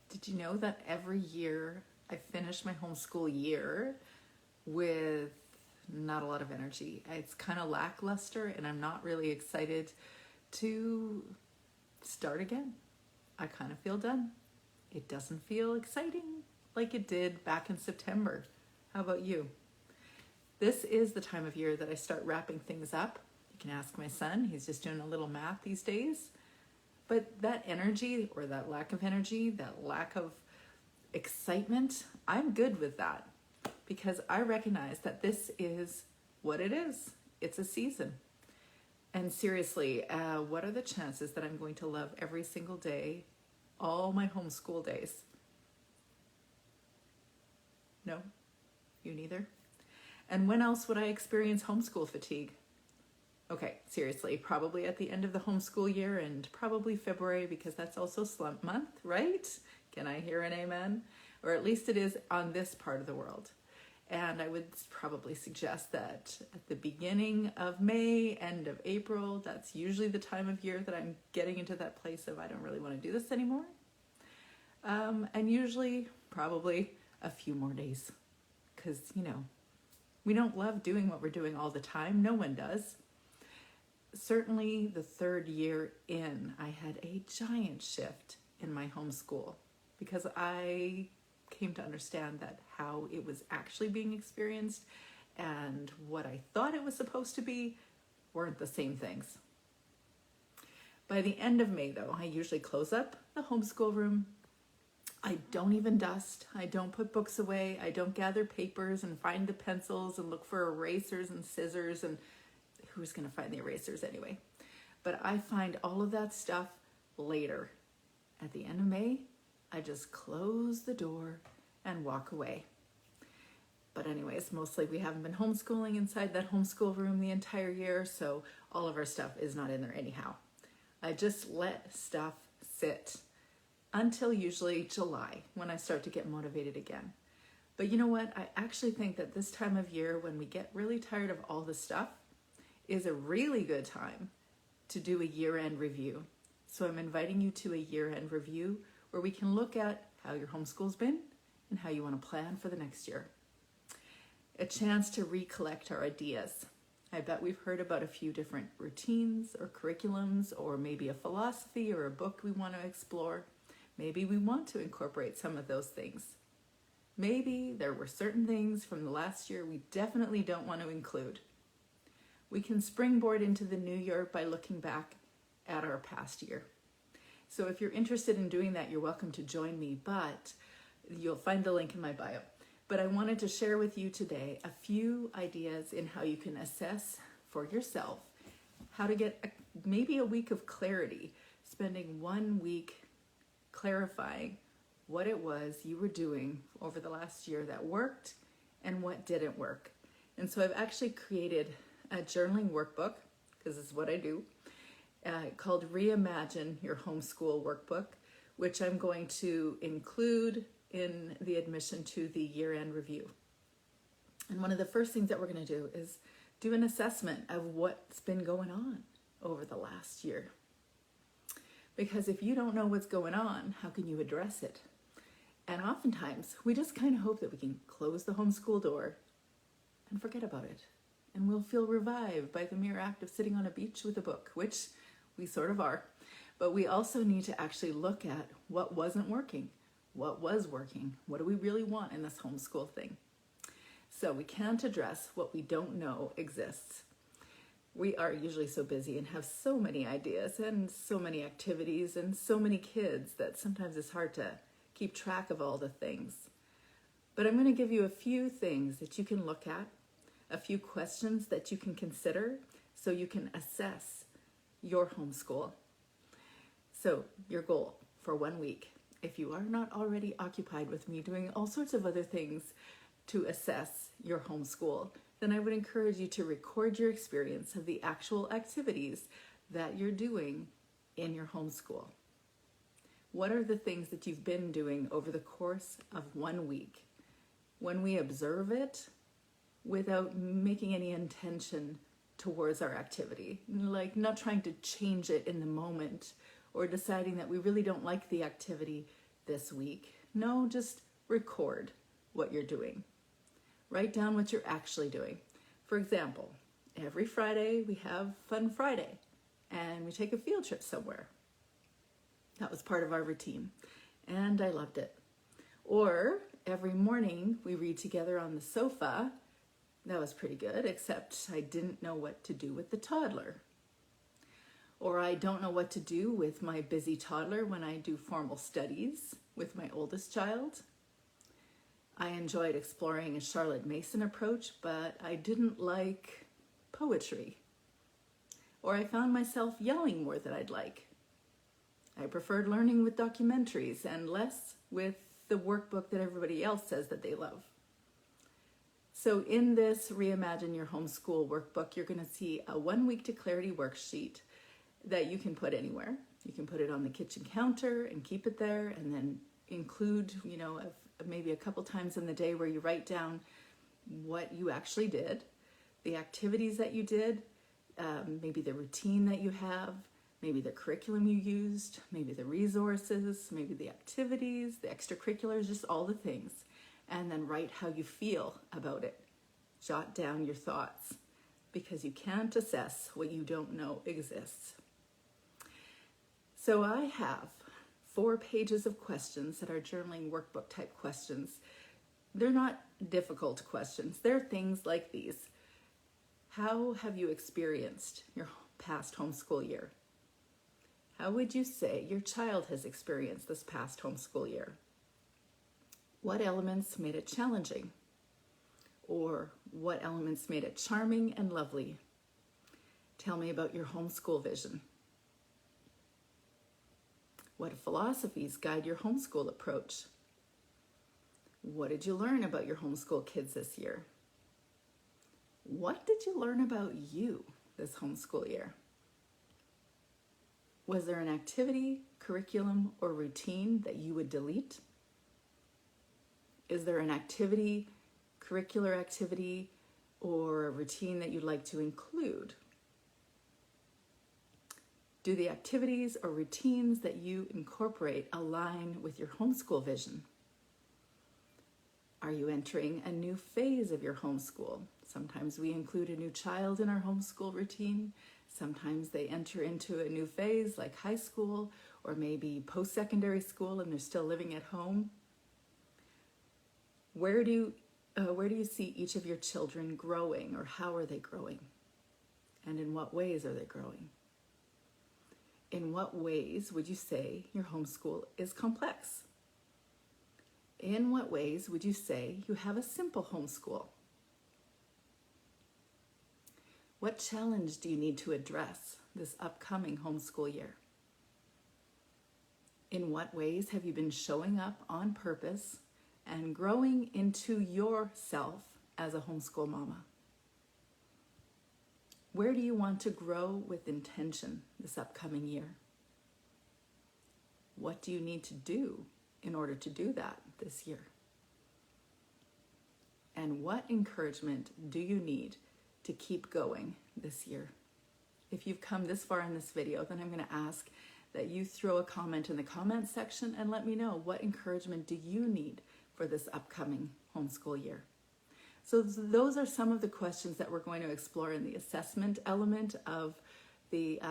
Did you know that every year I finish my homeschool year with not a lot of energy? It's kind of lackluster and I'm not really excited to start again. I kind of feel done. It doesn't feel exciting like it did back in September. How about you? This is the time of year that I start wrapping things up. You can ask my son, he's just doing a little math these days. But that energy, or that lack of energy, that lack of excitement, I'm good with that because I recognize that this is what it is. It's a season. And seriously, what are the chances that I'm going to love every single day, all my homeschool days? No, you neither. And when else would I experience homeschool fatigue? Okay, seriously, probably at the end of the homeschool year and probably February because that's also slump month, right? Can I hear an amen? Or at least it is on this part of the world. And I would probably suggest that at the beginning of May, end of April, that's usually the time of year that I'm getting into that place of I don't really want to do this anymore. And usually probably a few more days because, we don't love doing what we're doing all the time. No one does. Certainly the third year in, I had a giant shift in my homeschool because I came to understand that how it was actually being experienced and what I thought it was supposed to be weren't the same things. By the end of May, though, I usually close up the homeschool room. I don't even dust. I don't put books away. I don't gather papers and find the pencils and look for erasers and scissors, and who's going to find the erasers anyway? But I find all of that stuff later. At the end of May, I just close the door and walk away. But anyways, mostly we haven't been homeschooling inside that homeschool room the entire year, so all of our stuff is not in there anyhow. I just let stuff sit until usually July when I start to get motivated again. But you know what? I actually think that this time of year when we get really tired of all the stuff is a really good time to do a year-end review. So I'm inviting you to a year-end review where we can look at how your homeschool's been and how you want to plan for the next year. A chance to recollect our ideas. I bet we've heard about a few different routines or curriculums or maybe a philosophy or a book we want to explore. Maybe we want to incorporate some of those things. Maybe there were certain things from the last year we definitely don't want to include. We can springboard into the new year by looking back at our past year. So if you're interested in doing that, you're welcome to join me, but you'll find the link in my bio. But I wanted to share with you today a few ideas in how you can assess for yourself how to get maybe a week of clarity, spending 1 week clarifying what it was you were doing over the last year that worked and what didn't work. And so I've actually created a journaling workbook, because this is what I do, called Reimagine Your Homeschool Workbook, which I'm going to include in the admission to the year-end review. And one of the first things that we're going to do is do an assessment of what's been going on over the last year. Because if you don't know what's going on, how can you address it? And oftentimes, we just kind of hope that we can close the homeschool door and forget about it. And we'll feel revived by the mere act of sitting on a beach with a book, which we sort of are. But we also need to actually look at what wasn't working, what was working, what do we really want in this homeschool thing. So we can't address what we don't know exists. We are usually so busy and have so many ideas and so many activities and so many kids that sometimes it's hard to keep track of all the things. But I'm going to give you a few things that you can look at, a few questions that you can consider so you can assess your homeschool. So your goal for 1 week, if you are not already occupied with me doing all sorts of other things to assess your homeschool, then I would encourage you to record your experience of the actual activities that you're doing in your homeschool. What are the things that you've been doing over the course of 1 week? When we observe it, without making any intention towards our activity, like not trying to change it in the moment or deciding that we really don't like the activity this week. No, just record what you're doing. Write down what you're actually doing. For example, every Friday we have Fun Friday and we take a field trip somewhere. That was part of our routine and I loved it. Or every morning we read together on the sofa. That was pretty good, except I didn't know what to do with the toddler. Or I don't know what to do with my busy toddler when I do formal studies with my oldest child. I enjoyed exploring a Charlotte Mason approach, but I didn't like poetry. Or I found myself yelling more than I'd like. I preferred learning with documentaries and less with the workbook that everybody else says that they love. So in this Reimagine Your Homeschool workbook, you're going to see a 1-week to clarity worksheet that you can put anywhere. You can put it on the kitchen counter and keep it there, and then include, maybe a couple times in the day where you write down what you actually did, the activities that you did, maybe the routine that you have, maybe the curriculum you used, maybe the resources, maybe the activities, the extracurriculars, just all the things. And then write how you feel about it. Jot down your thoughts, because you can't assess what you don't know exists. So I have 4 pages of questions that are journaling workbook type questions. They're not difficult questions. They're things like these. How have you experienced your past homeschool year? How would you say your child has experienced this past homeschool year? What elements made it challenging? Or what elements made it charming and lovely? Tell me about your homeschool vision. What philosophies guide your homeschool approach? What did you learn about your homeschool kids this year? What did you learn about you this homeschool year? Was there an activity, curriculum, or routine that you would delete? Is there an activity, curricular activity, or a routine that you'd like to include? Do the activities or routines that you incorporate align with your homeschool vision? Are you entering a new phase of your homeschool? Sometimes we include a new child in our homeschool routine. Sometimes they enter into a new phase like high school or maybe post-secondary school and they're still living at home. Where do you see each of your children growing, or how are they growing? And in what ways are they growing? In what ways would you say your homeschool is complex? In what ways would you say you have a simple homeschool? What challenge do you need to address this upcoming homeschool year? In what ways have you been showing up on purpose and growing into yourself as a homeschool mama? Where do you want to grow with intention this upcoming year? What do you need to do in order to do that this year? And what encouragement do you need to keep going this year? If you've come this far in this video, then I'm going to ask that you throw a comment in the comments section and let me know, what encouragement do you need for this upcoming homeschool year? So those are some of the questions that we're going to explore in the assessment element of the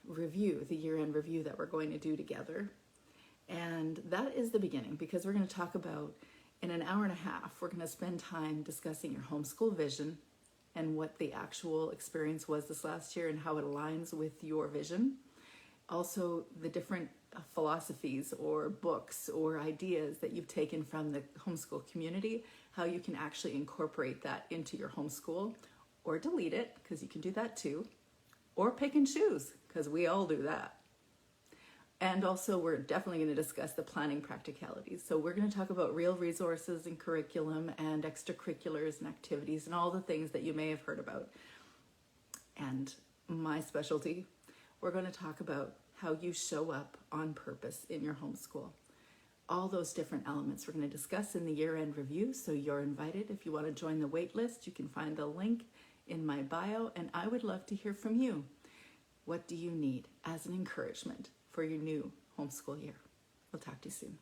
review, the year-end review that we're going to do together. And that is the beginning, because we're going to talk about, in an hour and a half, we're going to spend time discussing your homeschool vision and what the actual experience was this last year and how it aligns with your vision. Also, the different philosophies or books or ideas that you've taken from the homeschool community, how you can actually incorporate that into your homeschool, or delete it, because you can do that too, or pick and choose, because we all do that. And also, we're definitely going to discuss the planning practicalities. So we're going to talk about real resources and curriculum and extracurriculars and activities and all the things that you may have heard about. And my specialty, we're going to talk about how you show up on purpose in your homeschool. All those different elements we're going to discuss in the year-end review, so you're invited. If you want to join the wait list, you can find the link in my bio, and I would love to hear from you. What do you need as an encouragement for your new homeschool year. We'll talk to you soon.